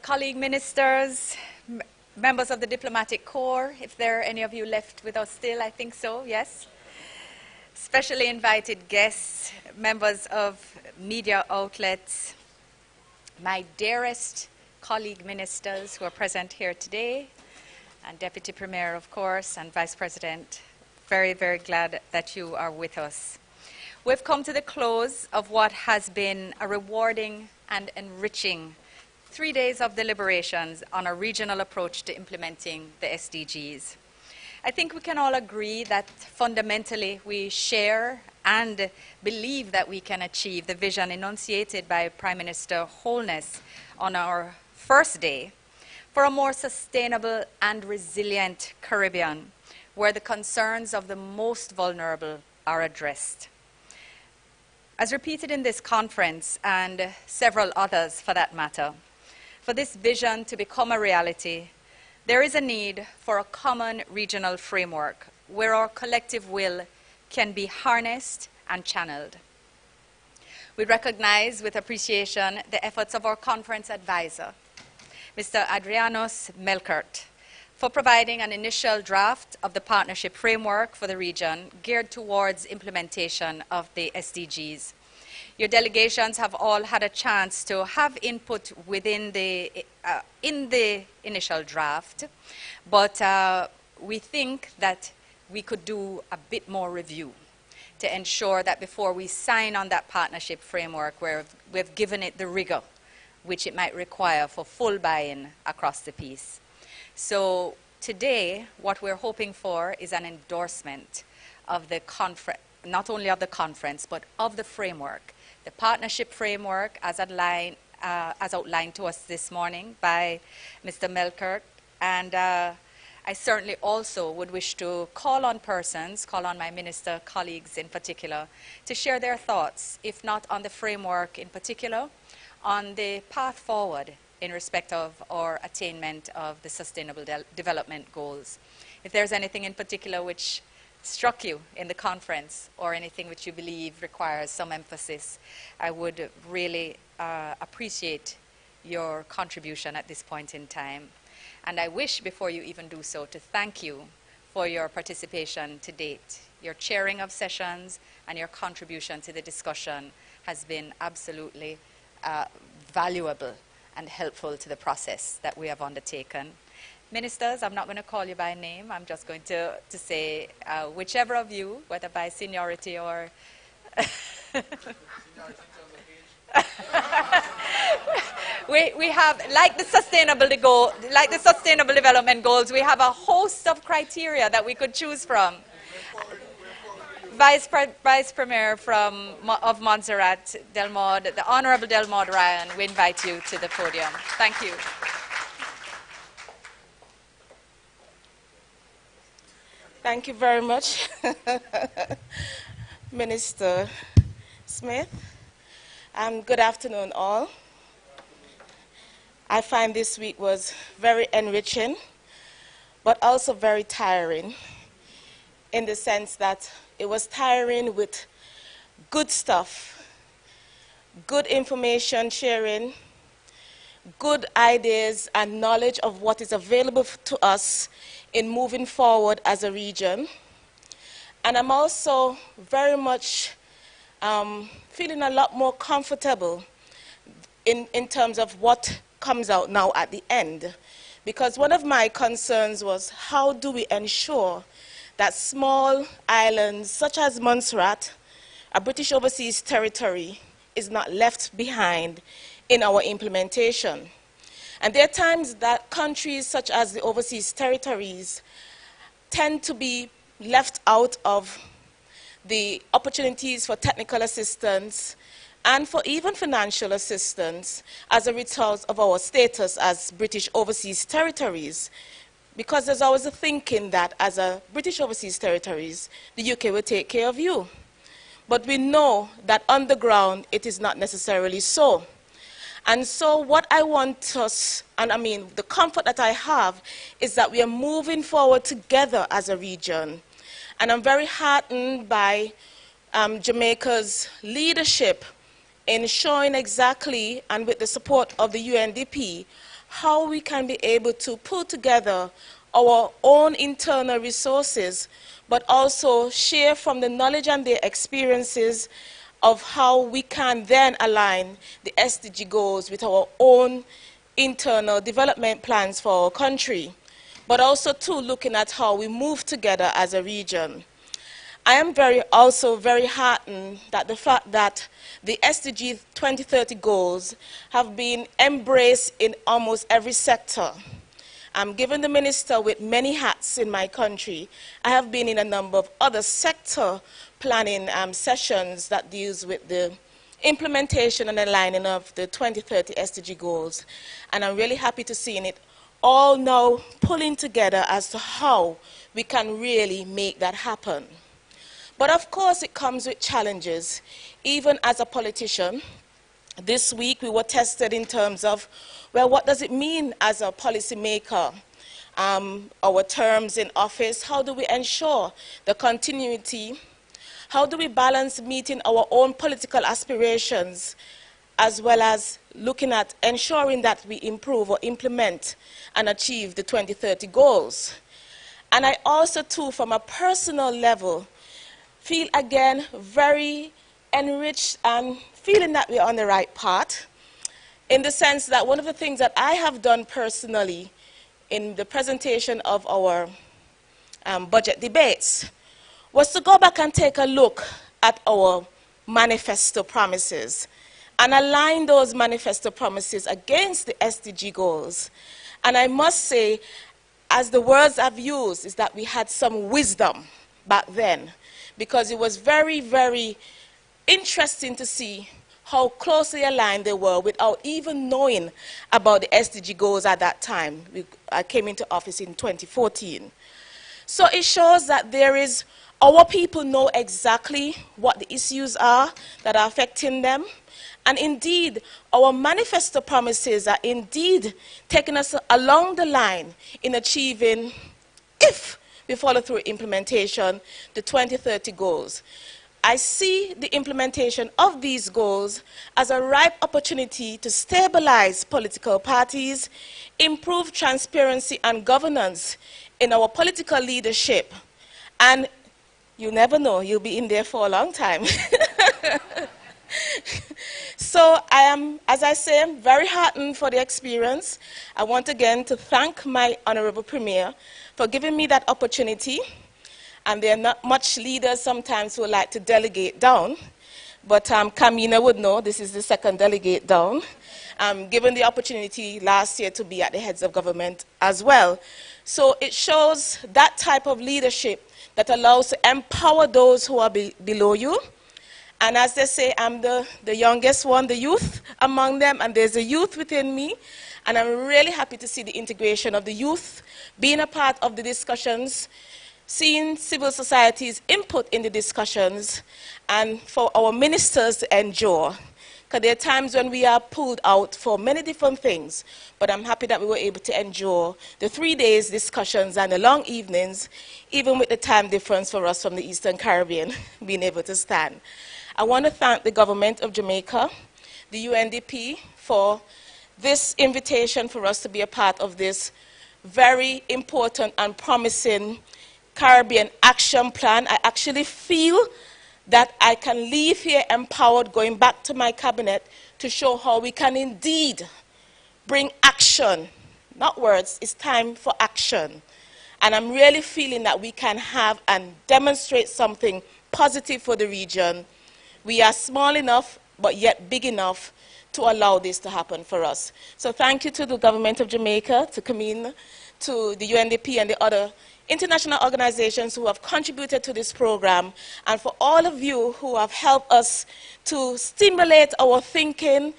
colleague ministers, members of the Diplomatic Corps, if there are any of you left with us still, I think so, yes. Specially invited guests, members of media outlets, my dearest colleague ministers who are present here today, and Deputy Premier, of course, and Vice President, very, very glad that you are with us. We've come to the close of what has been a rewarding and enriching 3 days of deliberations on a regional approach to implementing the SDGs. I think we can all agree that fundamentally we share and believe that we can achieve the vision enunciated by Prime Minister Holness on our first day for a more sustainable and resilient Caribbean, where the concerns of the most vulnerable are addressed. As repeated in this conference, and several others for that matter, for this vision to become a reality, there is a need for a common regional framework where our collective will can be harnessed and channeled. We recognize with appreciation the efforts of our conference advisor, Mr. Adrianos Melkert, for providing an initial draft of the partnership framework for the region geared towards implementation of the SDGs. Your delegations have all had a chance to have input within in the initial draft, but we think that we could do a bit more review to ensure that before we sign on that partnership framework, we've given it the rigor which it might require for full buy-in across the piece. So today, what we're hoping for is an endorsement of the conference, not only of the conference, but of the framework, the partnership framework as outlined to us this morning by Mr. Melkert. And I certainly also would wish to call on my minister colleagues in particular, to share their thoughts, if not on the framework in particular, on the path forward in respect of our attainment of the Sustainable Development Goals. If there's anything in particular which struck you in the conference or anything which you believe requires some emphasis, I would really appreciate your contribution at this point in time. And I wish, before you even do so, to thank you for your participation to date. Your chairing of sessions and your contribution to the discussion has been absolutely valuable and helpful to the process that we have undertaken. Ministers, I'm not going to call you by name. I'm just going to say whichever of you, whether by seniority or... we have, like the Sustainable Development Goals, we have a host of criteria that we could choose from. Vice Premier of Montserrat, Delmaude, the Honorable Delmaude Ryan, we invite you to the podium. Thank you. Thank you very much, Minister Smith. Good afternoon, all. I find this week was very enriching, but also very tiring, in the sense that it was tiring with good stuff, good information sharing, good ideas and knowledge of what is available to us in moving forward as a region. And I'm also very much feeling a lot more comfortable in terms of what comes out now at the end. Because one of my concerns was, how do we ensure that small islands such as Montserrat, a British overseas territory, is not left behind in our implementation? And there are times that countries such as the overseas territories tend to be left out of the opportunities for technical assistance and for even financial assistance as a result of our status as British overseas territories. Because there's always a thinking that as a British overseas territories, the UK will take care of you. But we know that on the ground, it is not necessarily so. And so what I want us, and I mean, the comfort that I have, is that we are moving forward together as a region. And I'm very heartened by Jamaica's leadership in showing exactly, and with the support of the UNDP, how we can be able to pull together our own internal resources, but also share from the knowledge and the experiences of how we can then align the SDG goals with our own internal development plans for our country, but also too looking at how we move together as a region. I am also very heartened that the fact that the SDG 2030 goals have been embraced in almost every sector. Given the minister with many hats in my country, I have been in a number of other sector planning sessions that deals with the implementation and aligning of the 2030 SDG goals. And I'm really happy to see it all now pulling together as to how we can really make that happen. But of course it comes with challenges. Even as a politician, this week we were tested in terms of, well, what does it mean as a policymaker? Our terms in office, how do we ensure the continuity? How do we balance meeting our own political aspirations as well as looking at ensuring that we improve or implement and achieve the 2030 goals? And I also too, from a personal level, feel again very enriched and feeling that we're on the right path, in the sense that one of the things that I have done personally in the presentation of our budget debates was to go back and take a look at our manifesto promises and align those manifesto promises against the SDG goals. And I must say, as the words I've used, is that we had some wisdom back then, because it was very, very interesting to see how closely aligned they were without even knowing about the SDG goals at that time. I came into office in 2014. So it shows that our people know exactly what the issues are that are affecting them. And indeed, our manifesto promises are indeed taking us along the line in achieving, if we follow through implementation, the 2030 goals. I see the implementation of these goals as a ripe opportunity to stabilize political parties, improve transparency and governance in our political leadership. And you never know, you'll be in there for a long time. So I am, as I say, very heartened for the experience. I want again to thank my Honorable Premier for giving me that opportunity. And there are not much leaders sometimes who like to delegate down, but Kamina would know this is the second delegate down. Given the opportunity last year to be at the heads of government as well. So it shows that type of leadership that allows to empower those who are below you. And as they say, I'm the youngest one, the youth among them, and there's a youth within me. And I'm really happy to see the integration of the youth, being a part of the discussions, seeing civil society's input in the discussions, and for our ministers to endure. Because there are times when we are pulled out for many different things, but I'm happy that we were able to endure the 3 days discussions and the long evenings, even with the time difference for us from the Eastern Caribbean, being able to stand. I want to thank the government of Jamaica, the UNDP, for this invitation for us to be a part of this very important and promising Caribbean Action Plan. I actually feel that I can leave here empowered, going back to my cabinet, to show how we can indeed bring action, not words, it's time for action. And I'm really feeling that we can have and demonstrate something positive for the region. We are small enough, but yet big enough to allow this to happen for us. So thank you to the government of Jamaica, to Kamina, to the UNDP and the other international organizations who have contributed to this program, and for all of you who have helped us to stimulate our thinking,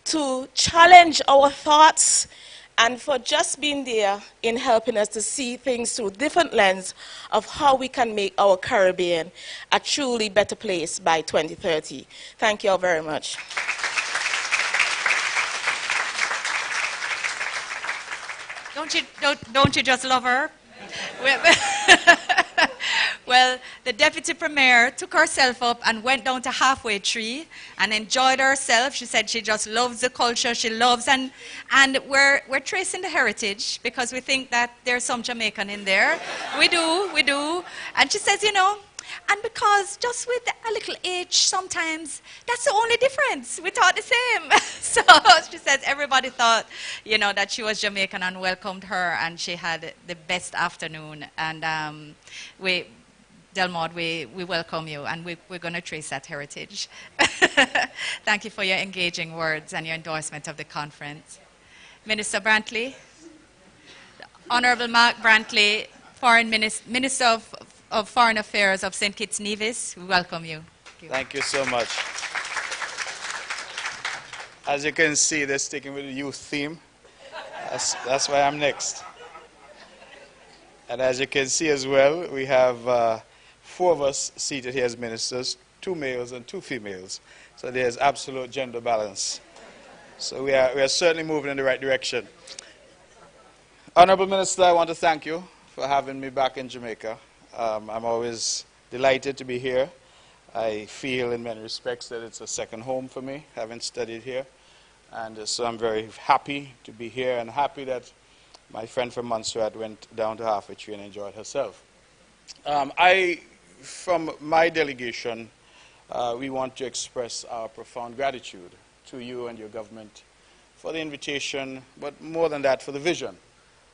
to challenge our thoughts, and for just being there in helping us to see things through different lens of how we can make our Caribbean a truly better place by 2030. Thank you all very much. Don't you just love her? Well, The deputy premier took herself up and went down to Halfway Tree and enjoyed herself. She said she just loves the culture, she loves, and we're tracing the heritage because we think that there's some Jamaican in there. We do. And she says, you know, and because just with a little H sometimes, that's the only difference. We thought the same. So she says everybody thought, you know, that she was Jamaican and welcomed her, and she had the best afternoon. And Delmond, we welcome you, and we're going to trace that heritage. Thank you for your engaging words and your endorsement of the conference. Minister Brantley, Honorable Mark Brantley, Minister of Foreign Affairs of St. Kitts Nevis, we welcome you. Thank you so much. As you can see, they're sticking with the youth theme. That's why I'm next. And as you can see as well, we have 4 of us seated here as ministers, 2 males and 2 females. So there's absolute gender balance. So we are certainly moving in the right direction. Honorable Minister, I want to thank you for having me back in Jamaica. I'm always delighted to be here. I feel in many respects that it's a second home for me, having studied here. And so I'm very happy to be here and happy that my friend from Montserrat went down to Halfway Tree and enjoyed herself. From my delegation, we want to express our profound gratitude to you and your government for the invitation, but more than that, for the vision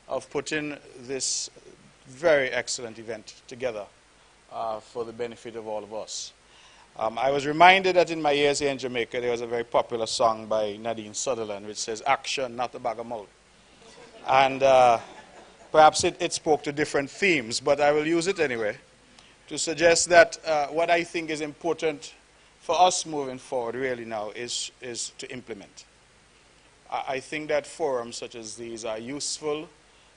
of putting this very excellent event together for the benefit of all of us. I was reminded that in my years here in Jamaica, there was a very popular song by Nadine Sutherland which says, "Action, not a bag of mouth." And perhaps it spoke to different themes, but I will use it anyway to suggest that what I think is important for us moving forward really now is to implement. I think that forums such as these are useful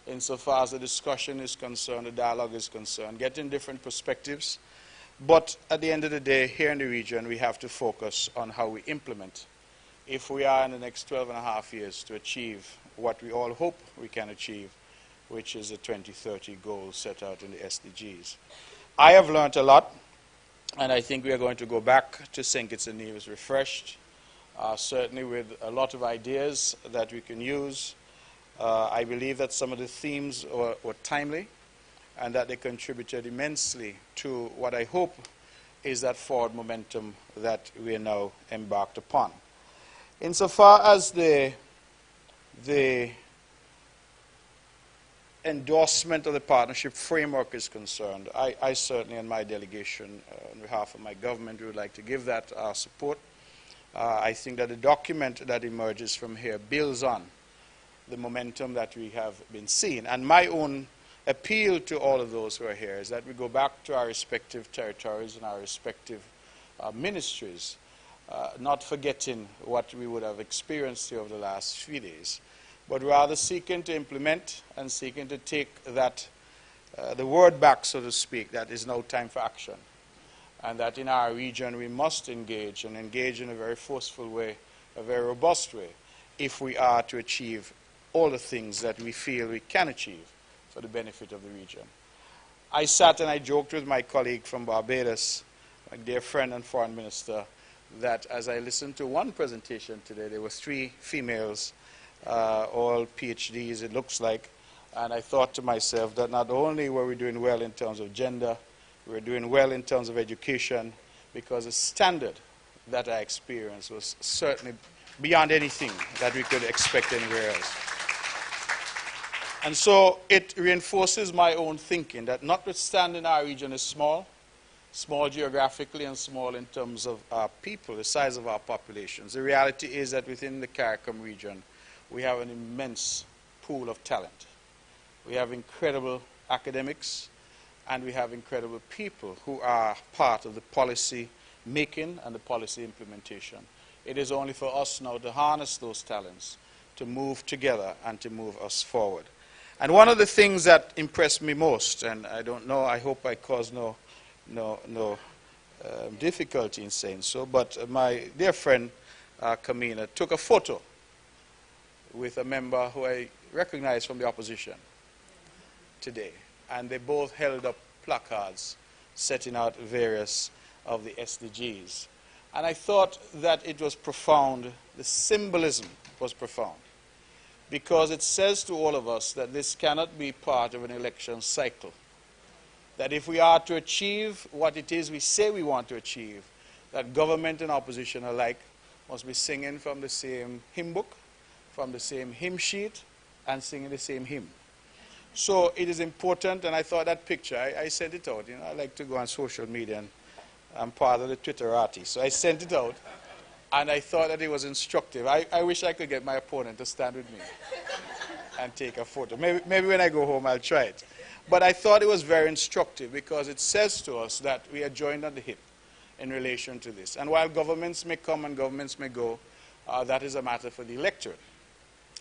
insofar as the discussion is concerned, the dialogue is concerned, getting different perspectives. But at the end of the day, here in the region, we have to focus on how we implement if we are in the next 12.5 years to achieve what we all hope we can achieve, which is the 2030 goal set out in the SDGs. I have learned a lot, and I think we are going to go back to St. Kitts and Nevis refreshed, certainly with a lot of ideas that we can use. I believe that some of the themes were timely and that they contributed immensely to what I hope is that forward momentum that we are now embarked upon. Insofar as the endorsement of the partnership framework is concerned, I certainly and my delegation, on behalf of my government, would like to give that our support. I think that the document that emerges from here builds on the momentum that we have been seeing. And my own appeal to all of those who are here is that we go back to our respective territories and our respective ministries, not forgetting what we would have experienced here over the last few days, but rather seeking to implement and seeking to take that, the word back, so to speak, that is now time for action. And that in our region we must engage, and engage in a very forceful way, a very robust way, if we are to achieve all the things that we feel we can achieve for the benefit of the region. I sat and I joked with my colleague from Barbados, my dear friend and foreign minister, that as I listened to one presentation today, there were 3 females, all PhDs it looks like, and I thought to myself that not only were we doing well in terms of gender, we were doing well in terms of education, because the standard that I experienced was certainly beyond anything that we could expect anywhere else. And so it reinforces my own thinking that notwithstanding our region is small geographically and small in terms of our people, the size of our populations, the reality is that within the CARICOM region, we have an immense pool of talent. We have incredible academics, and we have incredible people who are part of the policy making and the policy implementation. It is only for us now to harness those talents, to move together and to move us forward. And one of the things that impressed me most, and I don't know, I hope I caused no difficulty in saying so, but my dear friend Kamina took a photo with a member who I recognize from the opposition today, and they both held up placards setting out various of the SDGs. And I thought that it was profound, the symbolism was profound, because it says to all of us that this cannot be part of an election cycle. That if we are to achieve what it is we say we want to achieve, that government and opposition alike must be singing from the same hymn book, from the same hymn sheet, and singing the same hymn. So it is important, and I thought that picture, I sent it out. You know, I like to go on social media, and I'm part of the Twitterati. So I sent it out, and I thought that it was instructive. I wish I could get my opponent to stand with me and take a photo. Maybe when I go home I'll try it. But I thought it was very instructive because it says to us that we are joined at the hip in relation to this. And while governments may come and governments may go, that is a matter for the electorate.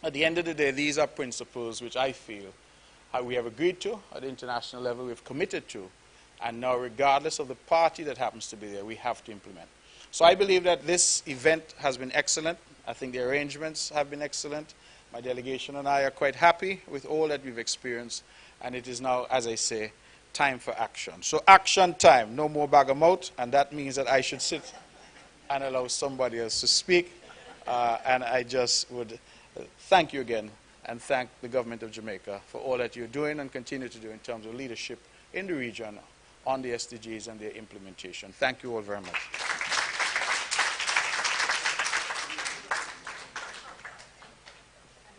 At the end of the day, these are principles which I feel we have agreed to at the international level, we've committed to, and now regardless of the party that happens to be there, we have to implement. So I believe that this event has been excellent. I think the arrangements have been excellent. My delegation and I are quite happy with all that we've experienced, and it is now, as I say, time for action. So action time, no more bag of mouth, and that means that I should sit and allow somebody else to speak. And I just would thank you again and thank the government of Jamaica for all that you're doing and continue to do in terms of leadership in the region on the SDGs and their implementation. Thank you all very much.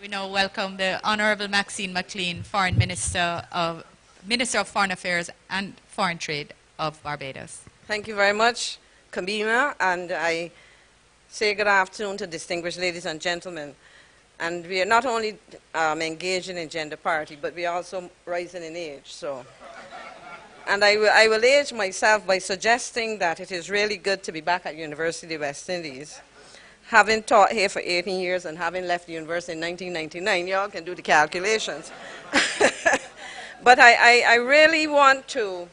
We now welcome the Honourable Maxine McLean, Foreign Minister of Foreign Affairs and Foreign Trade of Barbados. Thank you very much, Kamina, and I say good afternoon to distinguished ladies and gentlemen. And we are not only engaging in gender parity, but we are also rising in age. So, and I will age myself by suggesting that it is really good to be back at University of West Indies. Having taught here for 18 years and having left the university in 1999, y'all can do the calculations. But I really want to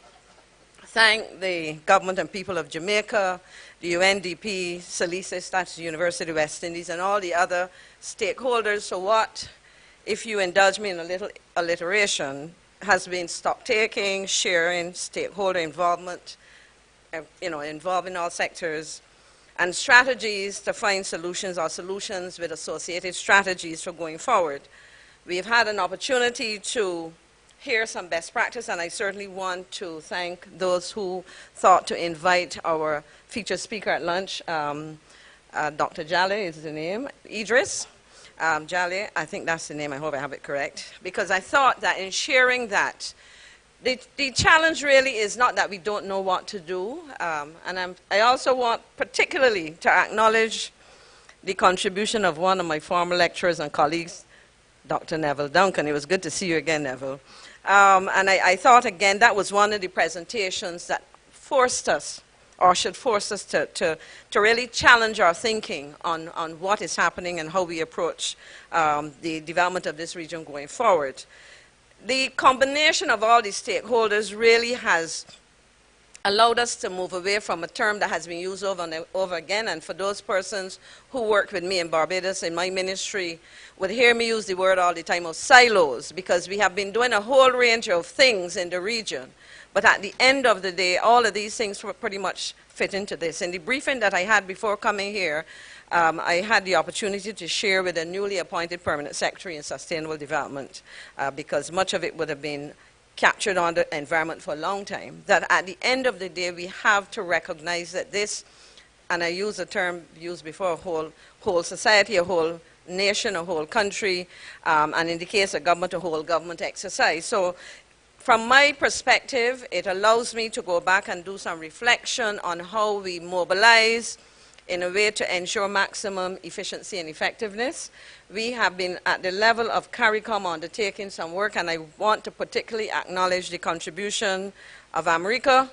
thank the government and people of Jamaica, the UNDP, SALISA, that's the University of West Indies, and all the other stakeholders. So what, if you indulge me in a little alliteration, has been stock-taking, sharing, stakeholder involvement, involving all sectors, and strategies to find solutions or solutions with associated strategies for going forward. We've had an opportunity to hear some best practice, and I certainly want to thank those who thought to invite our featured speaker at lunch. Dr. Jaleh is the name, Idris Jaleh, I think that's the name, I hope I have it correct, because I thought that in sharing that, the challenge really is not that we don't know what to do, and I also want particularly to acknowledge the contribution of one of my former lecturers and colleagues, Dr. Neville Duncan. It was good to see you again, Neville. And I thought, again, that was one of the presentations that forced us, or should force us to really challenge our thinking on what is happening and how we approach the development of this region going forward. The combination of all these stakeholders really has allowed us to move away from a term that has been used over and over again, and for those persons who worked with me in Barbados in my ministry would hear me use the word all the time of silos, because we have been doing a whole range of things in the region. But at the end of the day, all of these things pretty much fit into this. In the briefing that I had before coming here, I had the opportunity to share with a newly appointed Permanent Secretary in Sustainable Development, because much of it would have been captured on the environment for a long time, that at the end of the day, we have to recognize that this, and I use a term used before, a whole society, a whole nation, a whole country, and in the case of government, a whole government exercise. So from my perspective, it allows me to go back and do some reflection on how we mobilize in a way to ensure maximum efficiency and effectiveness. We have been at the level of CARICOM undertaking some work, and I want to particularly acknowledge the contribution of America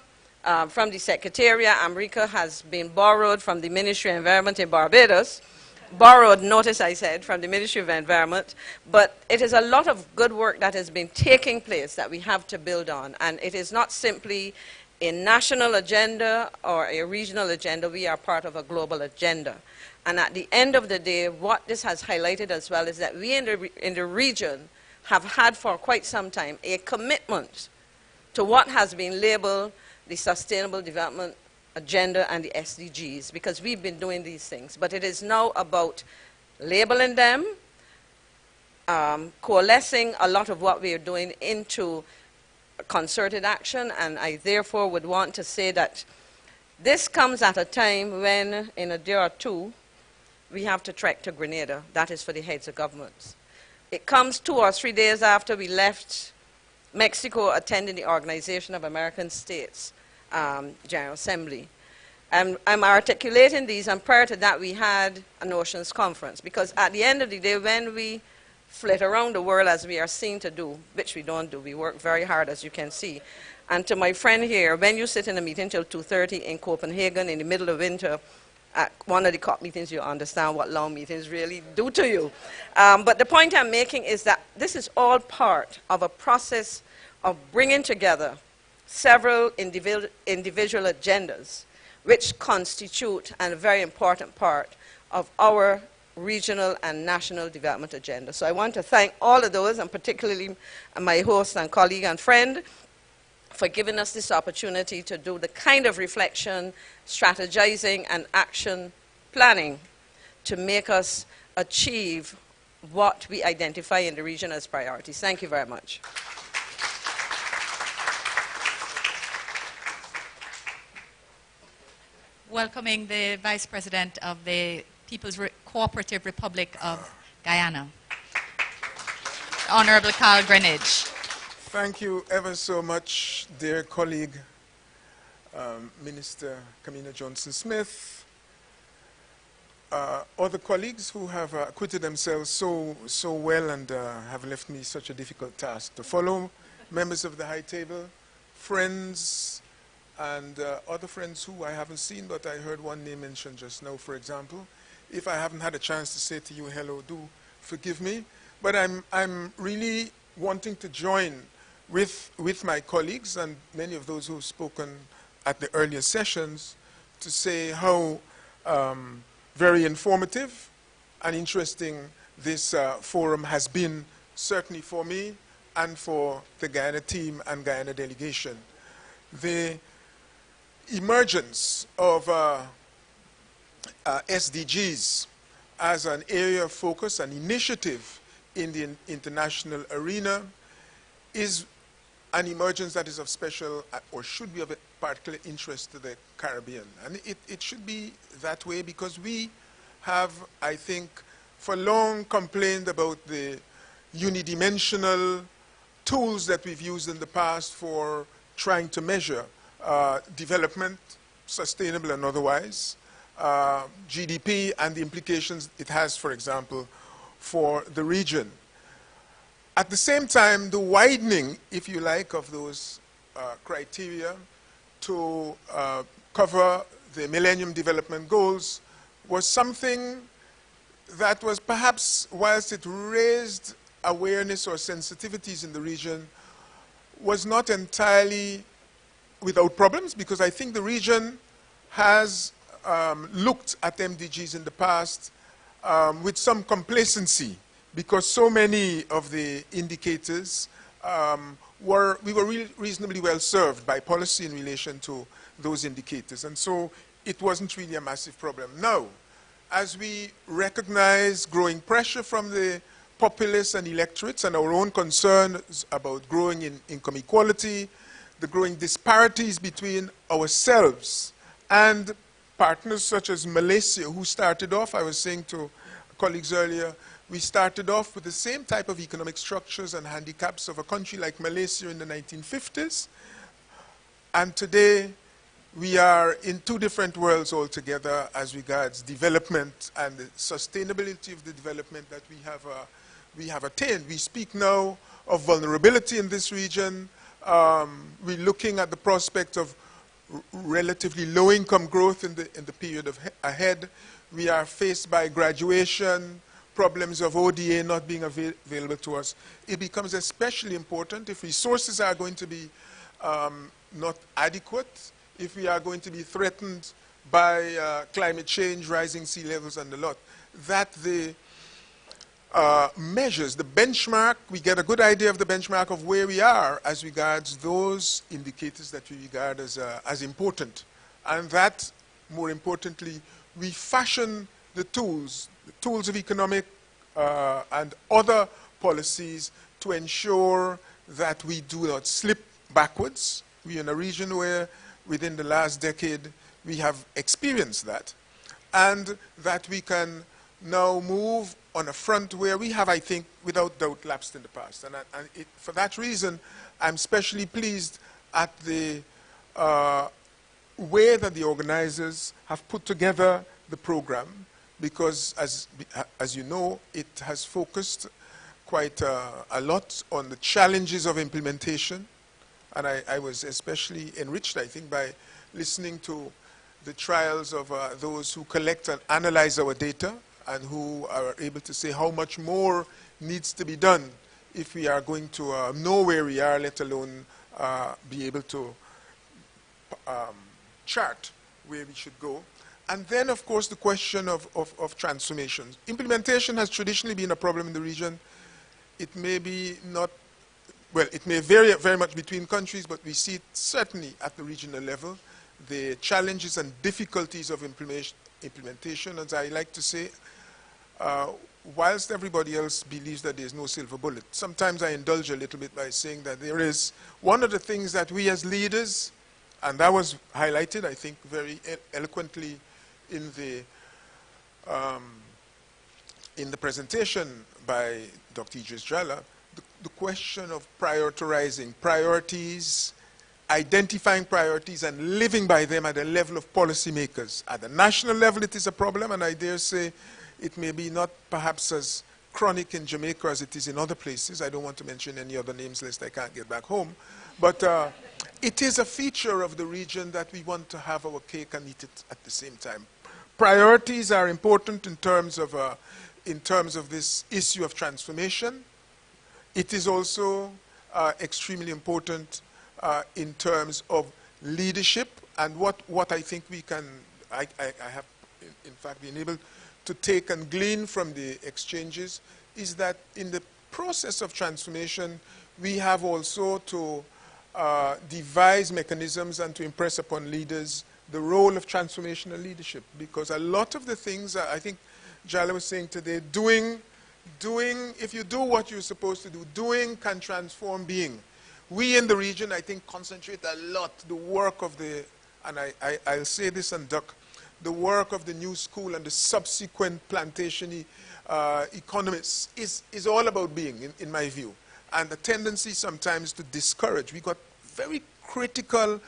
from the Secretariat. America has been borrowed from the Ministry of Environment in Barbados. Borrowed, notice I said, from the Ministry of Environment, but it is a lot of good work that has been taking place that we have to build on, and it is not simply a national agenda or a regional agenda. We are part of a global agenda. And at the end of the day, what this has highlighted as well is that we in the region have had for quite some time a commitment to what has been labeled the Sustainable Development Agenda and the SDGs, because we've been doing these things. But it is now about labeling them, coalescing a lot of what we are doing into concerted action, and I therefore would want to say that this comes at a time when, in a day or two, we have to trek to Grenada. That is for the heads of governments. It comes 2 or 3 days after we left Mexico attending the Organization of American States General Assembly. And I'm articulating these, and prior to that we had an Oceans Conference, because at the end of the day, when we flit around the world as we are seen to do, which we don't do, we work very hard, as you can see. And to my friend here, when you sit in a meeting till 2:30 in Copenhagen in the middle of winter, at one of the COP meetings, you understand what long meetings really do to you. But the point I'm making is that this is all part of a process of bringing together several individual agendas which constitute a very important part of our regional and national development agenda. So I want to thank all of those, and particularly my host and colleague and friend, for giving us this opportunity to do the kind of reflection, strategizing, and action planning to make us achieve what we identify in the region as priorities. Thank you very much. Welcoming the Vice President of the People's Cooperative Republic of Guyana, Honorable Carl Greenidge. Thank you ever so much, dear colleague, Minister Kamina Johnson-Smith, other colleagues who have acquitted themselves so well and have left me such a difficult task to follow, members of the High Table, friends, and other friends who I haven't seen, but I heard one name mentioned just now, for example. If I haven't had a chance to say to you hello, do forgive me. But I'm really wanting to join with my colleagues and many of those who've spoken at the earlier sessions to say how very informative and interesting this forum has been, certainly for me and for the Guyana team and Guyana delegation. The emergence of SDGs as an area of focus, an initiative in the international arena, is an emergence that is of special or should be of a particular interest to the Caribbean. And it should be that way because we have, I think, for long complained about the unidimensional tools that we've used in the past for trying to measure development, sustainable and otherwise, GDP and the implications it has, for example, for the region. At the same time, the widening, if you like, of those criteria to cover the Millennium Development Goals was something that was perhaps, whilst it raised awareness or sensitivities in the region, was not entirely without problems, because I think the region has looked at MDGs in the past with some complacency, because so many of the indicators we were reasonably well served by policy in relation to those indicators, and so it wasn't really a massive problem. Now, as we recognize growing pressure from the populace and electorates and our own concerns about growing in income equality, the growing disparities between ourselves and partners such as Malaysia, who started off, I was saying to colleagues earlier, we started off with the same type of economic structures and handicaps of a country like Malaysia in the 1950s. And today, we are in two different worlds altogether as regards development and the sustainability of the development that we have attained. We speak now of vulnerability in this region. We're looking at the prospect of relatively low income growth in the period ahead. We are faced by graduation, problems of ODA not being available to us. It becomes especially important if resources are going to be not adequate, if we are going to be threatened by climate change, rising sea levels and the lot, that the measures, the benchmark, we get a good idea of the benchmark of where we are as regards those indicators that we regard as important. And that, more importantly, we fashion the tools of economic and other policies to ensure that we do not slip backwards. We're in a region where within the last decade we have experienced that, and that we can now move on a front where we have, I think, without doubt, lapsed in the past. And for that reason, I'm especially pleased at the way that the organizers have put together the program, because as you know, it has focused quite a lot on the challenges of implementation. And I was especially enriched, I think, by listening to the trials of those who collect and analyze our data, and who are able to say how much more needs to be done if we are going to know where we are, let alone be able to chart where we should go. And then, of course, the question of transformation. Implementation has traditionally been a problem in the region. It may be not, well, it may vary very much between countries, but we see it certainly at the regional level. The challenges and difficulties of implementation, as I like to say, whilst everybody else believes that there's no silver bullet, sometimes I indulge a little bit by saying that there is. One of the things that we as leaders, and that was highlighted, I think, very eloquently in the presentation by Dr. Idris Jalla, the question of prioritizing priorities, identifying priorities and living by them at the level of policymakers. At the national level, it is a problem, and I dare say it may be not perhaps as chronic in Jamaica as it is in other places. I don't want to mention any other names lest I can't get back home. But it is a feature of the region that we want to have our cake and eat it at the same time. Priorities are important in terms of this issue of transformation. It is also extremely important in terms of leadership, and what I think we can, I have in fact been able to take and glean from the exchanges, is that in the process of transformation, we have also to devise mechanisms and to impress upon leaders the role of transformational leadership, because a lot of the things, I think Jala was saying today, doing, if you do what you're supposed to do, doing can transform being. We in the region, I think, concentrate a lot, the work of the, and I'll say this and duck, the work of the new school and the subsequent plantation economists is all about being, in my view. And the tendency sometimes to discourage. We got very critical,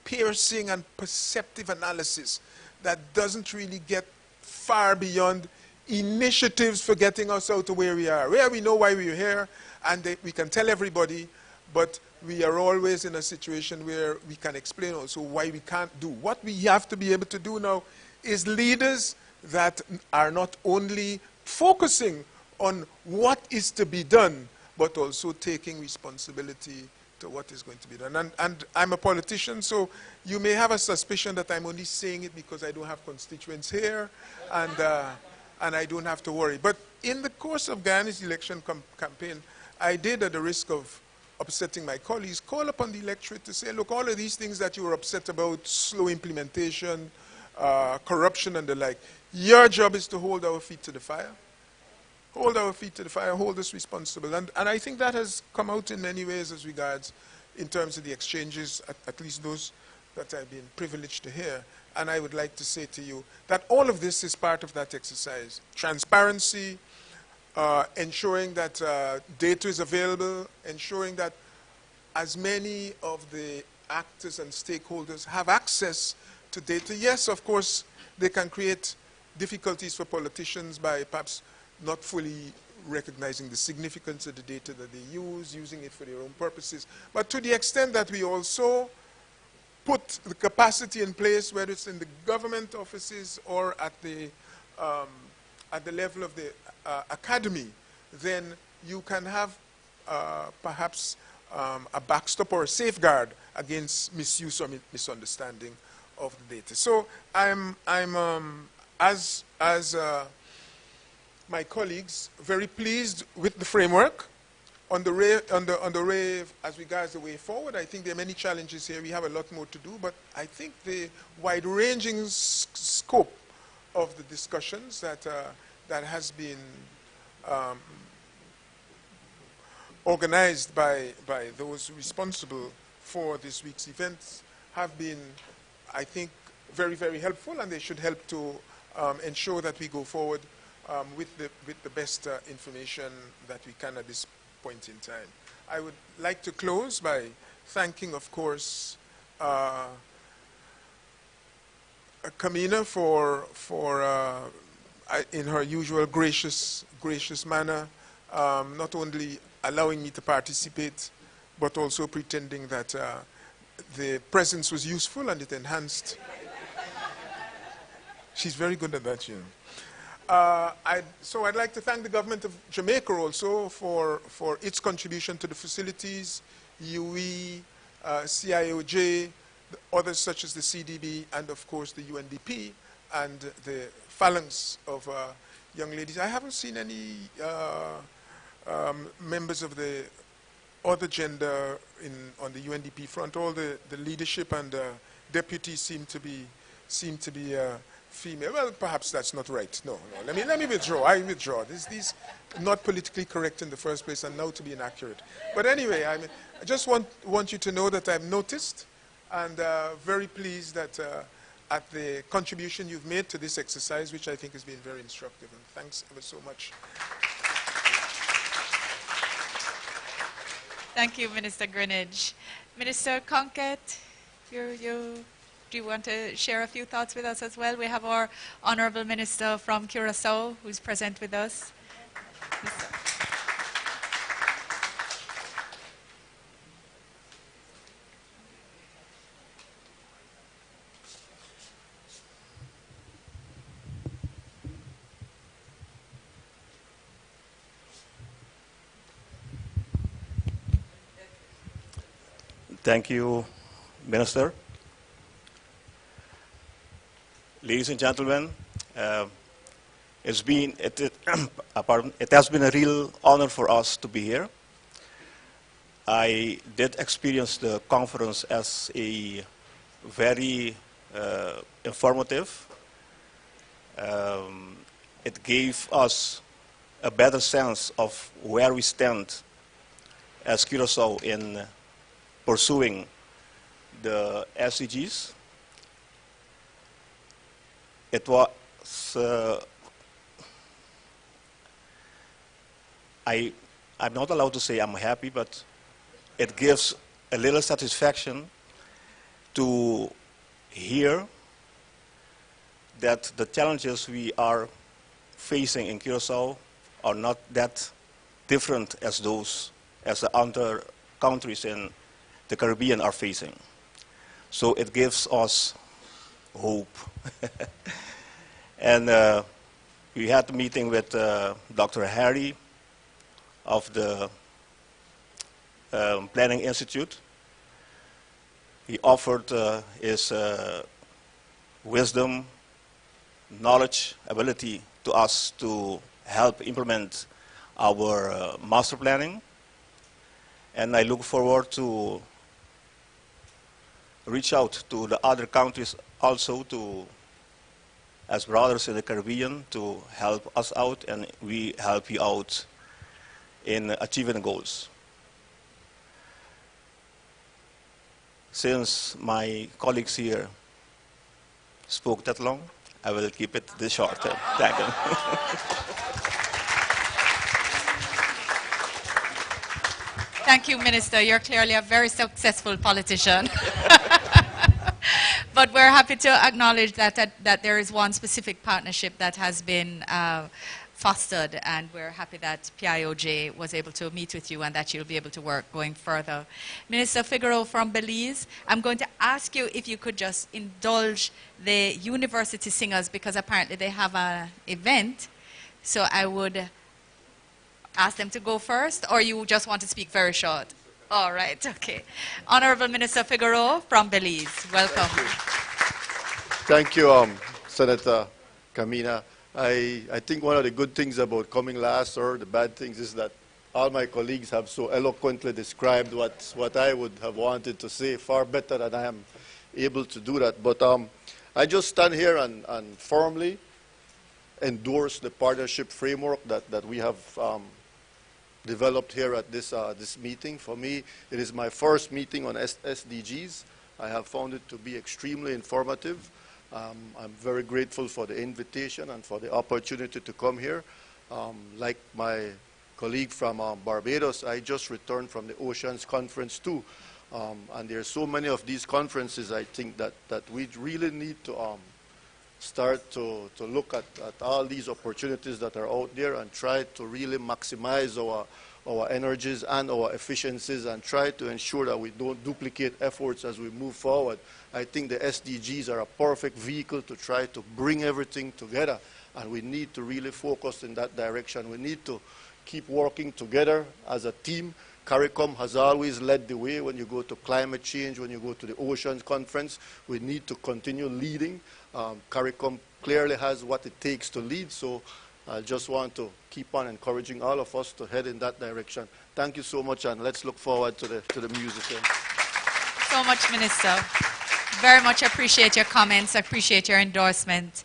piercing and perceptive analysis that doesn't really get far beyond initiatives for getting us out to where we are. Where we know why we're here, and we can tell everybody, but we are always in a situation where we can explain also why we can't do. What we have to be able to do now is leaders that are not only focusing on what is to be done, but also taking responsibility to what is going to be done. And I'm a politician, so you may have a suspicion that I'm only saying it because I don't have constituents here, and I don't have to worry. But in the course of Guyana's election campaign, I did, at the risk of upsetting my colleagues, call upon the electorate to say, look, all of these things that you were upset about, slow implementation, corruption and the like, your job is to hold our feet to the fire. Hold our feet to the fire, hold us responsible. And I think that has come out in many ways as regards, in terms of the exchanges, at least those that I've been privileged to hear. And I would like to say to you that all of this is part of that exercise. Transparency, ensuring that data is available, ensuring that as many of the actors and stakeholders have access to data. Yes, of course, they can create difficulties for politicians by perhaps not fully recognizing the significance of the data that they use, using it for their own purposes. But to the extent that we also put the capacity in place, whether it's in the government offices or at the level of the academy, then you can have perhaps a backstop or a safeguard against misuse or misunderstanding of the data. So as my colleagues, very pleased with the framework. On the rave, as regards the way forward, I think there are many challenges here. We have a lot more to do, but I think the wide-ranging scope of the discussions that has been organized by those responsible for this week's events have been, I think, very, very helpful, and they should help to ensure that we go forward with the best information that we can at this point in time. I would like to close by thanking, of course, Kamina for in her usual gracious manner, not only allowing me to participate, but also pretending that the presence was useful and it enhanced. She's very good at that, you know. So I'd like to thank the government of Jamaica also for its contribution to the facilities, UE, CIOJ, others such as the CDB, and of course the UNDP, and the phalanx of young ladies. I haven't seen any members of the other gender on the UNDP front. All the leadership and deputies seem to be female. Well, perhaps that's not right. No. Let me withdraw. I withdraw. These not politically correct in the first place, and now to be inaccurate. But anyway, I just want you to know that I've noticed, and very pleased that at the contribution you've made to this exercise, which I think has been very instructive. And thanks ever so much. Thank you, Minister Greenidge. Minister Conkett, do you want to share a few thoughts with us as well? We have our Honourable Minister from Curacao who's present with us. Thank you, Minister. Ladies and gentlemen, it has been a real honor for us to be here. I did experience the conference as a very informative. It gave us a better sense of where we stand as Curacao in pursuing the SDGs. It was, I'm not allowed to say I'm happy, but it gives a little satisfaction to hear that the challenges we are facing in Curacao are not that different as those as the other countries in the Caribbean are facing. So it gives us hope. And we had a meeting with Dr. Harry of the Planning Institute. He offered his wisdom, knowledge, ability to us to help implement our master planning. And I look forward to reach out to the other countries also as brothers in the Caribbean to help us out, and we help you out in achieving goals. Since my colleagues here spoke that long, I will keep it this short. Thank you. Thank you, Minister. You're clearly a very successful politician. But we're happy to acknowledge that there is one specific partnership that has been fostered, and we're happy that PIOJ was able to meet with you and that you'll be able to work going further. Minister Figueroa from Belize, I'm going to ask you if you could just indulge the university singers, because apparently they have an event. So I would ask them to go first, or you just want to speak very short? All right, okay. Honorable Minister Figueroa from Belize, welcome. Thank you, Senator Kamina. I think one of the good things about coming last, or the bad things, is that all my colleagues have so eloquently described what I would have wanted to say far better than I am able to do that. But I just stand here and firmly endorse the partnership framework that we have developed here at this meeting. For me, it is my first meeting on SDGs. I have found it to be extremely informative. I'm very grateful for the invitation and for the opportunity to come here. Like my colleague from Barbados, I just returned from the Oceans Conference too. And there are so many of these conferences, I think, that we really need to start to look at all these opportunities that are out there and try to really maximize our energies and our efficiencies and try to ensure that we don't duplicate efforts as we move forward. I think the SDGs are a perfect vehicle to try to bring everything together, and we need to really focus in that direction. We need to keep working together as a team. CARICOM has always led the way when you go to climate change, when you go to the Oceans Conference. We need to continue leading. CARICOM clearly has what it takes to lead, so I just want to keep on encouraging all of us to head in that direction. Thank you so much, and let's look forward to the music. So much, Minister. Very much appreciate your comments. I appreciate your endorsement.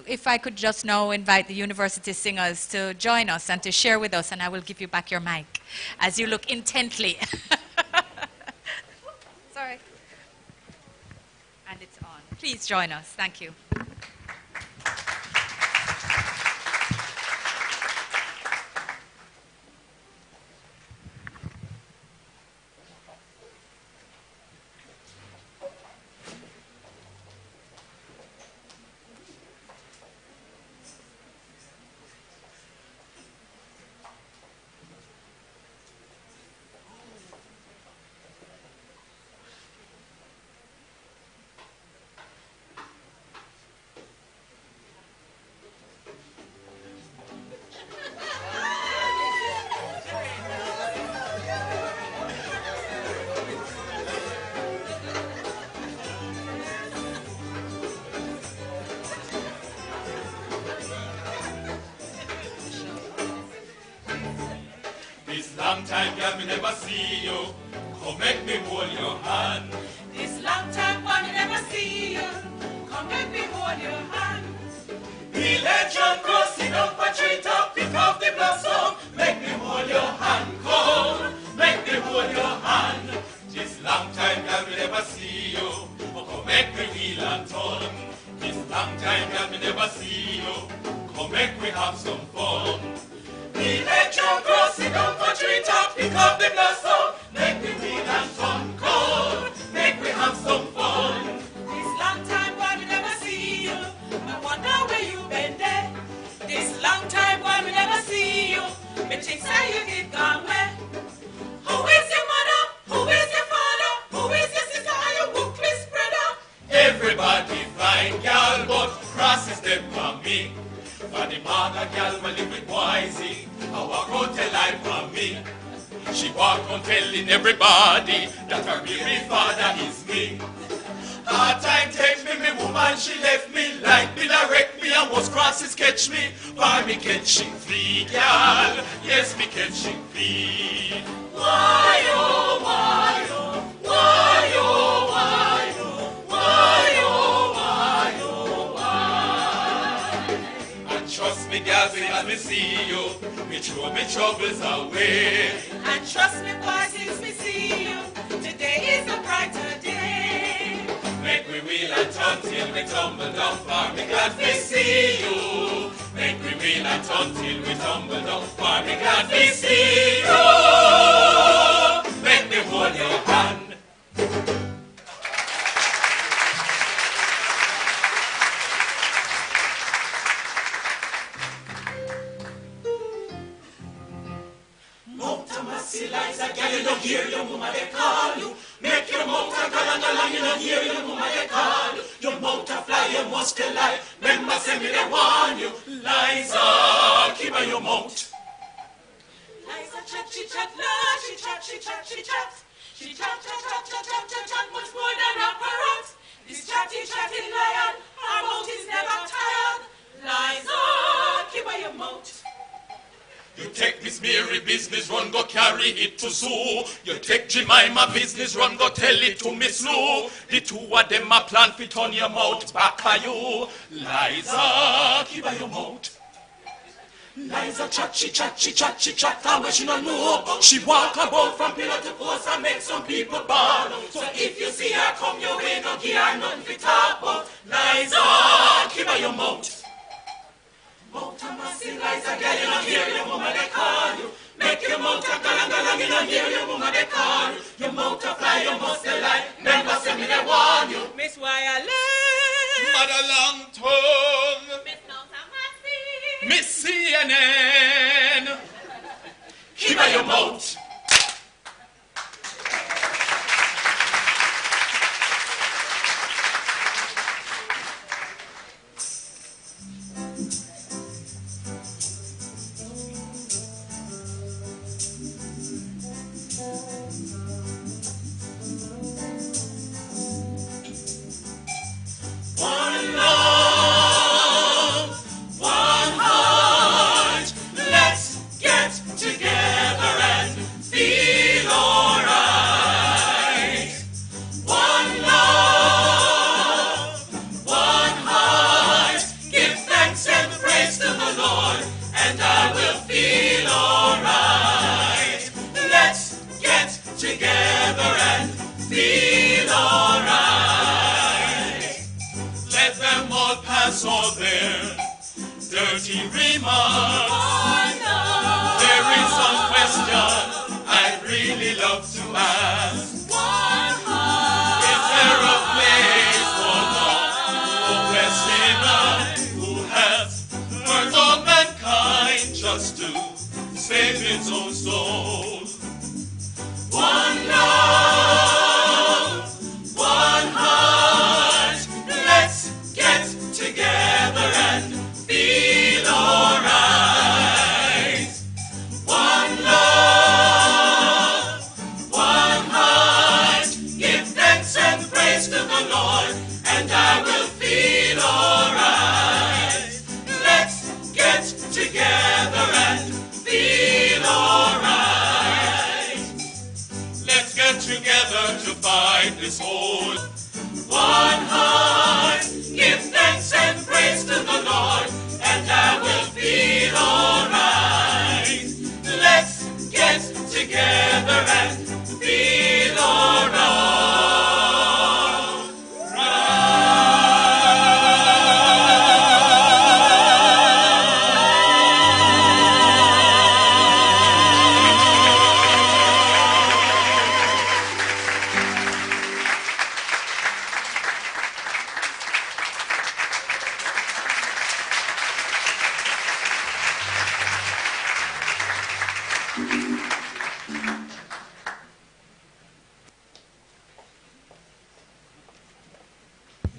If I could just now invite the university singers to join us and to share with us, and I will give you back your mic as you look intently. Sorry. And it's on. Please join us. Thank you. Long time, girl, me never see you. Come make me hold your hand. This long time, boy, me never see you. Come make me hold your hand. We let John cross, sit down for tree top, pick off the blossom. Make me hold your hand, come. Make me hold your hand. This long time, girl, me never see you. Come make me wheel and turn. This long time, girl, me never see you. Come make we have some fun. We let your cross, sit down for tree top, pick up the blossom, make we wheel and fun, come, make we have some fun. This long time, boy, we never see you. I wonder where you been there. This long time, boy, we never see you. Me think say you did gone where? Who is your mother? Who is your father? Who is your sister? Are you bookless brother? Everybody fine, girl, but crosses them for me. For the mother girl, my live with Wisey, I walk out tell life for me. She walk on telling everybody that her real father is me. Hard time take me, me woman, she left me like Billa wreck me and was crosses catch me. For me catching flea, girl, yes, me catching flea. Why, oh, why, oh, why, oh, why, oh, why, oh, why, oh, why. And trust me, girl, as me see you, me throw me troubles away. And trust me, boy, since me see you, today is a brighter day. Make we wheel and turn till we tumble down, for me glad we see you. Make we wheel and turn till we tumble down, for me glad we see you. Make me hold your hand. Eliza, girl, you don't hear your mama, they call you. Make your mouth a galang, you don't hear your mama, they call you. Your mouth a fly, you must lie. Remember, say me, they warn you. Liza, keep on your mouth. Liza chat, she chat, la, she chat, she chat, she chat. She chat, chat, chat, chat, chat, chat, chat, much more than a parrot. This chatty, chatty lion, her mouth is never tired. take Miss Mary business, run go carry it to Sue. You take Jemima business, run go tell it to Miss Lou. The two of them a plan fit on your mouth back at you. Liza, keep your mouth. Liza chat, she chat, and when she no know, she walk about from pillar to post and make some people ball. So if you see her come your way, no give her nothing to talk about. Liza, keep your mouth. Mouth a massing, Liza, girl, you no hear your mama they call you. Make your mouth a galang, you no hear your mama they call you. Your mouth a fly, you must lie. Never say me they warn you. Miss Wireless. Mother Long Tongue. Miss Mount a Miss CNN. Keep your mouth. All their dirty remarks. There is some question I'd really love to ask. Is there a place for the oppressed sinner who has hurt all mankind just to save his own soul? One love, one heart, let's get together and feel alright. One love, one heart, give thanks and praise to the Lord, and I will feel alright. Let's get together and feel alright. Let's get together to fight this whole. One heart, give thanks and praise to the Lord, and I will feel alright. Let's get together and feel alright.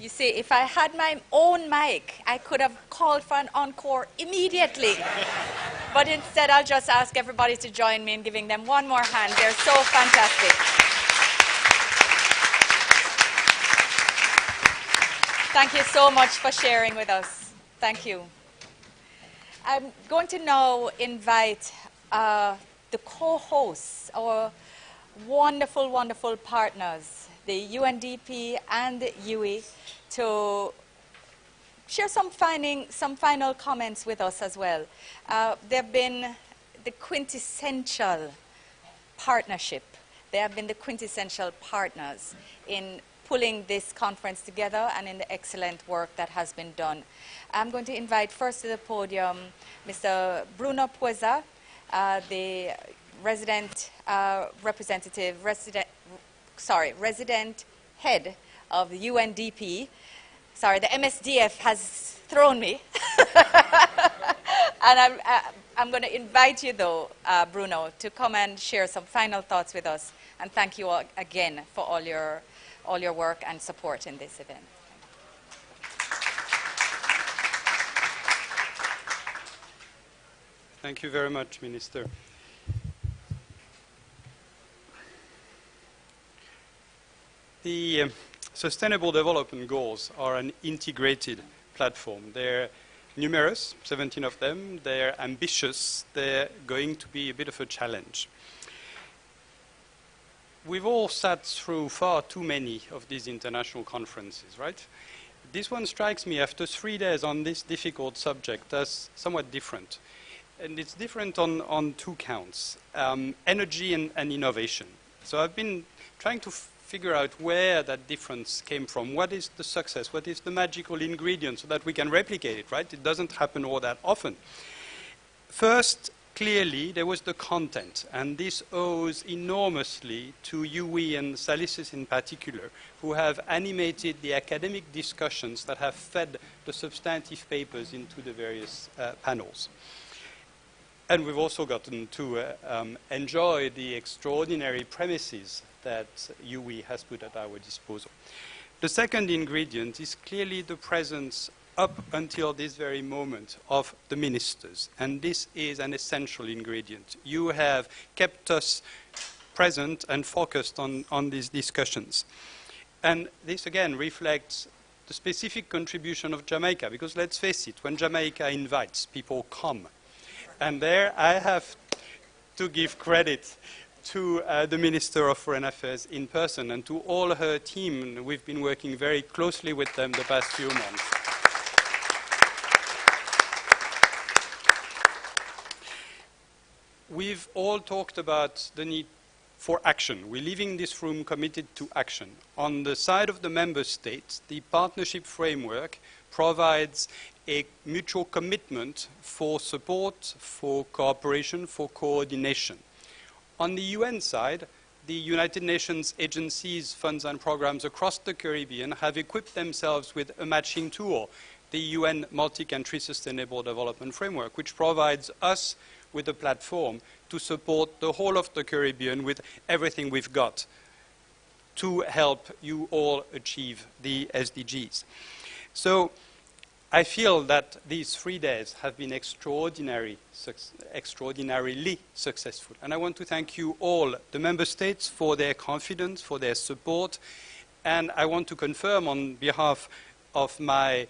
You see, if I had my own mic, I could have called for an encore immediately. But instead, I'll just ask everybody to join me in giving them one more hand. They're so fantastic. Thank you so much for sharing with us. Thank you. I'm going to now invite the co-hosts, our wonderful, wonderful partners, the UNDP and the UE, to share some final comments with us as well. They've been the quintessential partnership. They have been the quintessential partners in pulling this conference together and in the excellent work that has been done. I'm going to invite first to the podium Mr. Bruno Pueza, the resident head of the UNDP. Sorry, the MSDF has thrown me. And I'm going to invite you, though, Bruno, to come and share some final thoughts with us. And thank you all again for all your work and support in this event. Thank you very much, Minister. The Sustainable Development Goals are an integrated platform. They're numerous, 17 of them. They're ambitious. They're going to be a bit of a challenge. We've all sat through far too many of these international conferences, right? This one strikes me after 3 days on this difficult subject as somewhat different. And it's different on two counts, energy and innovation. So I've been trying to figure out where that difference came from. What is the success? What is the magical ingredient so that we can replicate it, right? It doesn't happen all that often. First, clearly, there was the content, and this owes enormously to UWI and Salisis in particular, who have animated the academic discussions that have fed the substantive papers into the various panels. And we've also gotten to enjoy the extraordinary premises that UWI has put at our disposal. The second ingredient is clearly the presence up until this very moment of the ministers, and this is an essential ingredient. You have kept us present and focused on these discussions. And this again reflects the specific contribution of Jamaica, because let's face it, when Jamaica invites, people come. And there I have to give credit to the Minister of Foreign Affairs in person and to all her team. We've been working very closely with them the past few months. We've all talked about the need for action. We're leaving this room committed to action. On the side of the member states, the partnership framework provides a mutual commitment for support, for cooperation, for coordination. On the UN side, the United Nations agencies, funds and programs across the Caribbean have equipped themselves with a matching tool, the UN Multi-Country Sustainable Development Framework, which provides us with a platform to support the whole of the Caribbean with everything we've got to help you all achieve the SDGs. So I feel that these 3 days have been extraordinarily successful. And I want to thank you all, the member states, for their confidence, for their support. And I want to confirm on behalf of my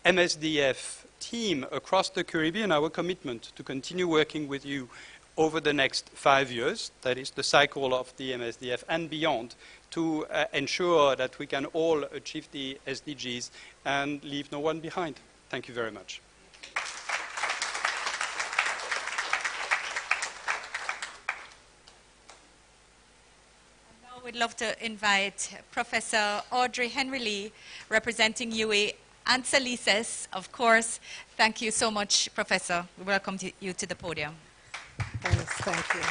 MSDF team across the Caribbean our commitment to continue working with you over the next 5 years, that is the cycle of the MSDF and beyond, to ensure that we can all achieve the SDGs and leave no one behind. Thank you very much. Now we'd love to invite Professor Audrey Henry Lee, representing UWI, and Salisis, of course. Thank you so much, Professor. We welcome you to the podium. Yes, thank you.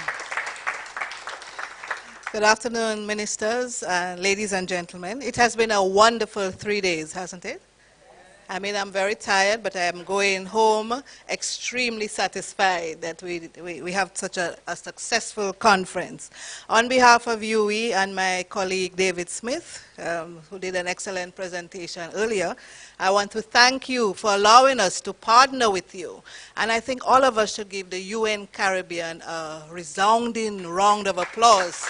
Good afternoon, ministers, ladies and gentlemen. It has been a wonderful 3 days, hasn't it? I mean, I'm very tired, but I am going home extremely satisfied that we have such a successful conference. On behalf of UWI and my colleague David Smith, who did an excellent presentation earlier, I want to thank you for allowing us to partner with you. And I think all of us should give the UN Caribbean a resounding round of applause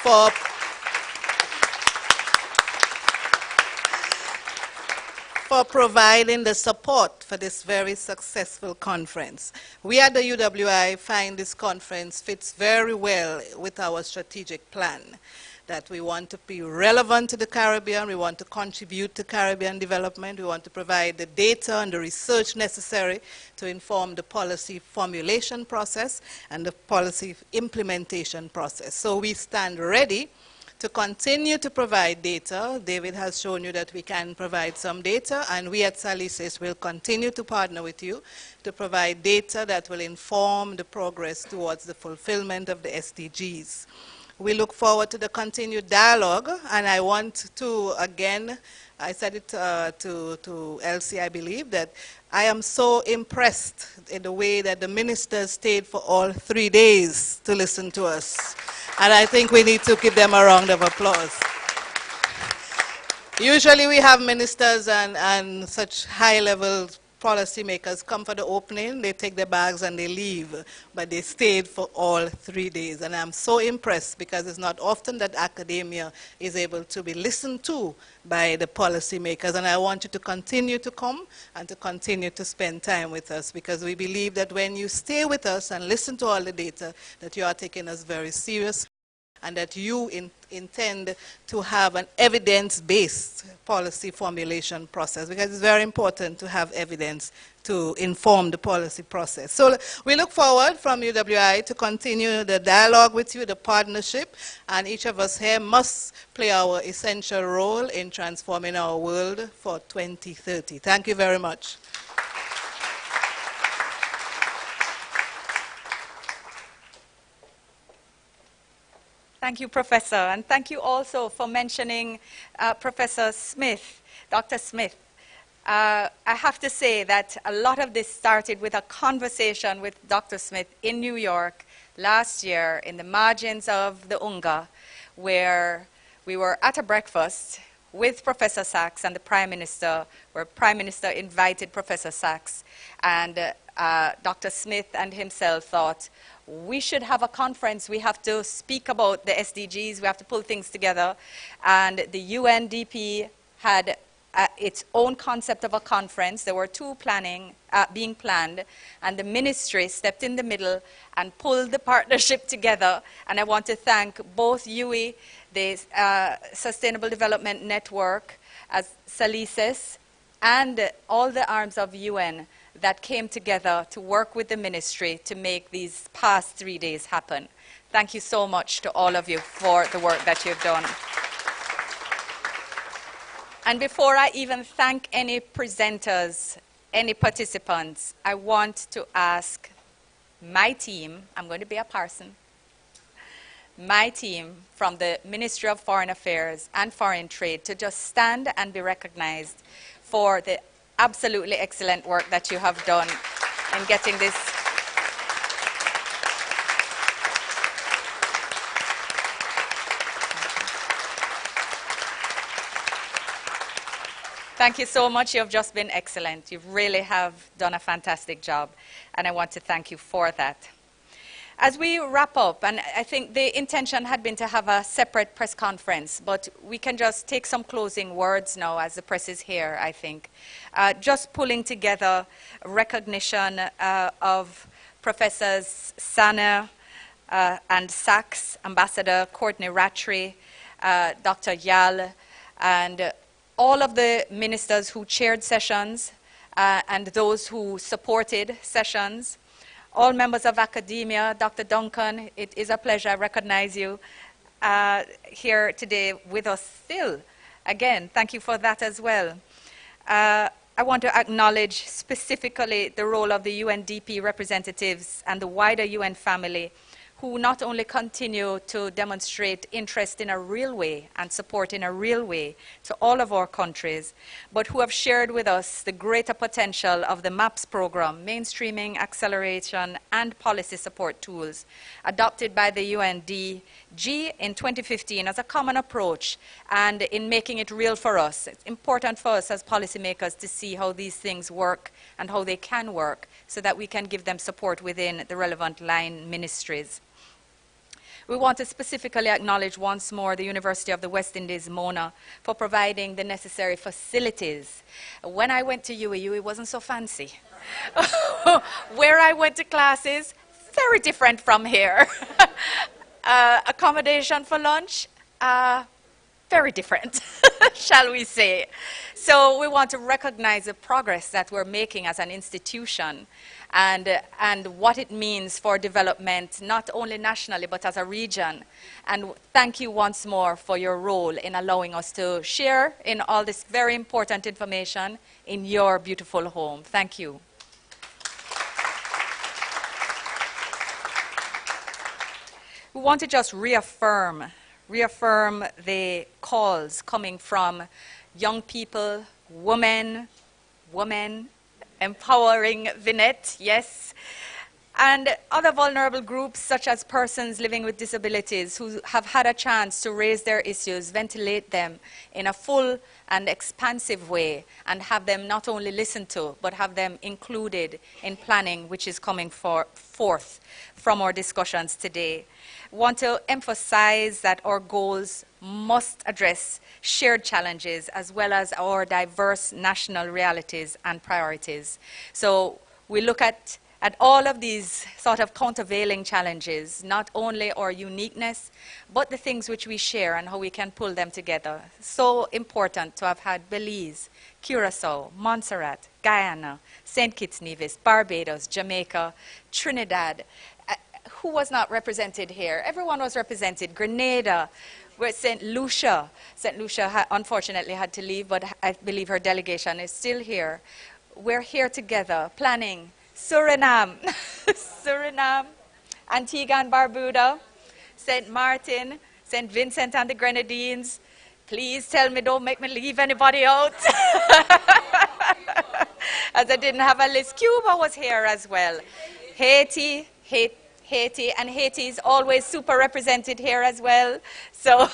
for providing the support for this very successful conference. We at the UWI find this conference fits very well with our strategic plan, that we want to be relevant to the Caribbean, we want to contribute to Caribbean development, we want to provide the data and the research necessary to inform the policy formulation process and the policy implementation process. So we stand ready to continue to provide data. David has shown you that we can provide some data, and we at Salisis will continue to partner with you to provide data that will inform the progress towards the fulfillment of the SDGs. We look forward to the continued dialogue, and I want to, again, I said it to Elsie, I believe, that I am so impressed in the way that the ministers stayed for all 3 days to listen to us. And I think we need to give them a round of applause. Usually we have ministers and such high-level policymakers come for the opening, they take their bags and they leave, but they stayed for all 3 days. And I'm so impressed because it's not often that academia is able to be listened to by the policymakers. And I want you to continue to come and to continue to spend time with us, because we believe that when you stay with us and listen to all the data, that you are taking us very seriously, and that you intend to have an evidence-based policy formulation process, because it's very important to have evidence to inform the policy process. So we look forward from UWI to continue the dialogue with you, the partnership, and each of us here must play our essential role in transforming our world for 2030. Thank you very much. Thank you, Professor, and thank you also for mentioning Professor Smith, Dr. Smith. I have to say that a lot of this started with a conversation with Dr. Smith in New York last year in the margins of the UNGA, where we were at a breakfast with Professor Sachs and the Prime Minister, where Prime Minister invited Professor Sachs, and Dr. Smith and himself thought, we should have a conference. We have to speak about the SDGs. We have to pull things together. And the UNDP had its own concept of a conference. There were two being planned, and the ministry stepped in the middle and pulled the partnership together. And I want to thank both UE, the Sustainable Development Network, as SALISES, and all the arms of UN that came together to work with the ministry to make these past 3 days happen. Thank you so much to all of you for the work that you've done. And before I even thank any presenters, any participants, I want to ask my team, I'm going to be a person, my team from the Ministry of Foreign Affairs and Foreign Trade to just stand and be recognized for the absolutely excellent work that you have done in getting this. Thank you so much. You have just been excellent. You really have done a fantastic job, and I want to thank you for that. As we wrap up, and I think the intention had been to have a separate press conference, but we can just take some closing words now as the press is here, I think. Just pulling together recognition of Professors Sana and Sachs, Ambassador Courtney Rattray, Dr. Yal, and all of the ministers who chaired sessions and those who supported sessions. All members of academia, Dr. Duncan, it is a pleasure. I recognize you here today with us still. Again, thank you for that as well. I want to acknowledge specifically the role of the UNDP representatives and the wider UN family, who not only continue to demonstrate interest in a real way and support in a real way to all of our countries, but who have shared with us the greater potential of the MAPS program, mainstreaming, acceleration, and policy support tools, adopted by the UNDG in 2015 as a common approach, and in making it real for us. It's important for us as policymakers to see how these things work and how they can work, so that we can give them support within the relevant line ministries. We want to specifically acknowledge once more the University of the West Indies, Mona, for providing the necessary facilities. When I went to UAU, it wasn't so fancy. Where I went to classes, very different from here. Accommodation for lunch, very different, shall we say. So we want to recognize the progress that we're making as an institution, and what it means for development, not only nationally, but as a region. And thank you once more for your role in allowing us to share in all this very important information in your beautiful home. Thank you. We want to just reaffirm the calls coming from young people, women, empowering Vinette, yes, And other vulnerable groups, such as persons living with disabilities who have had a chance to raise their issues, ventilate them in a full and expansive way, and have them not only listened to, but have them included in planning, which is coming forth from our discussions today. Want to emphasize that our goals must address shared challenges as well as our diverse national realities and priorities. So we look at all of these sort of countervailing challenges, not only our uniqueness, but the things which we share and how we can pull them together. So important to have had Belize, Curacao, Montserrat, Guyana, St. Kitts Nevis, Barbados, Jamaica, Trinidad. Who was not represented here? Everyone was represented. Grenada, where St. Lucia. St. Lucia unfortunately had to leave, but I believe her delegation is still here. We're here together planning Suriname, Suriname, Antigua and Barbuda, St. Martin, St. Vincent and the Grenadines. Please tell me, don't make me leave anybody out. As I didn't have a list. Cuba was here as well. Haiti, and Haiti is always super represented here as well. So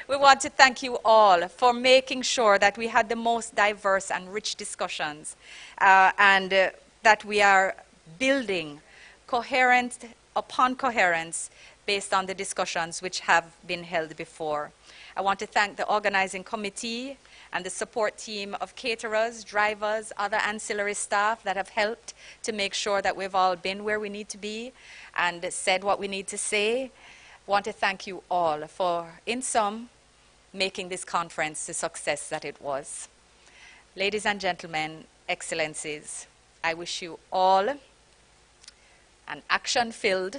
we want to thank you all for making sure that we had the most diverse and rich discussions, and that we are building coherence upon coherence based on the discussions which have been held before. I want to thank the organizing committee and the support team of caterers, drivers, other ancillary staff that have helped to make sure that we've all been where we need to be and said what we need to say. I want to thank you all for, in sum, making this conference the success that it was. Ladies and gentlemen, excellencies, I wish you all an action-filled,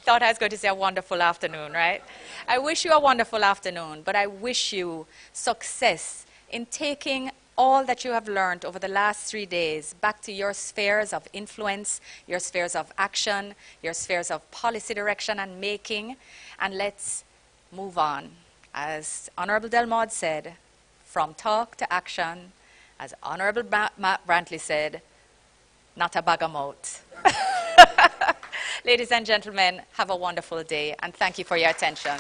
thought I was going to say a wonderful afternoon, right? I wish you a wonderful afternoon, but I wish you success in taking all that you have learned over the last 3 days back to your spheres of influence, your spheres of action, your spheres of policy direction and making, and let's move on. As Honorable Delmaude said, from talk to action. As Honorable Matt Brantley said, not a bag of mouth. Ladies and gentlemen, have a wonderful day, and thank you for your attention.